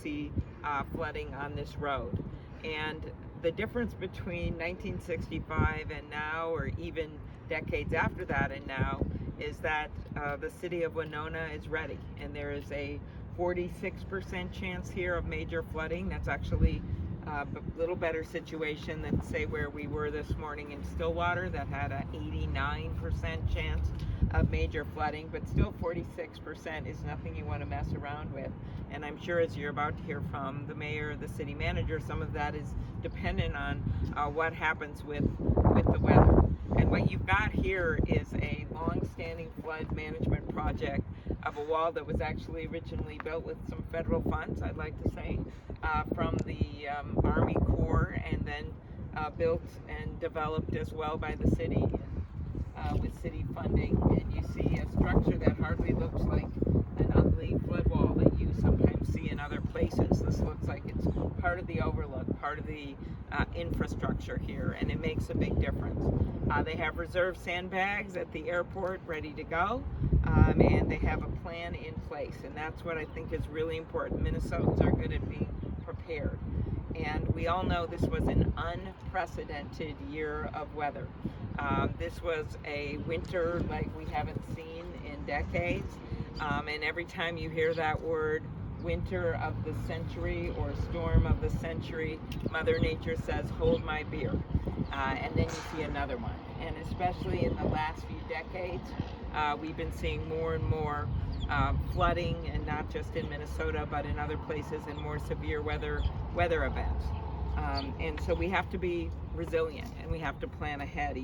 see flooding on this road. And the difference between 1965 and now, or even decades after that and now, is that the city of Winona is ready, and there is a 46% chance here of major flooding. That's actually a little better situation than, say, where we were this morning in Stillwater that had an 89% chance of major flooding, but still 46% is nothing you want to mess around with. And I'm sure, as you're about to hear from the mayor, the city manager, some of that is dependent on what happens with the weather. And what you've got here is a long-standing flood management project of a wall that was actually originally built with some federal funds, I'd like to say, from the Army Corps, and then built and developed as well by the city with city funding. And you see a structure that hardly looks like an ugly flood wall that you sometimes see in other places. This looks like it's part of the overlook, part of the infrastructure here, and it makes a big difference. They have reserve sandbags at the airport ready to go, and they have a plan in place, and that's what I think is really important. Minnesotans are good at being prepared, and we all know this was an unprecedented year of weather. This was a winter like we haven't seen in decades, and every time you hear that word, winter of the century or storm of the century, Mother Nature says, hold my beer. And then you see another one. And especially in the last few decades, we've been seeing more and more flooding, and not just in Minnesota, but in other places, and more severe weather events. And so we have to be resilient, and we have to plan ahead.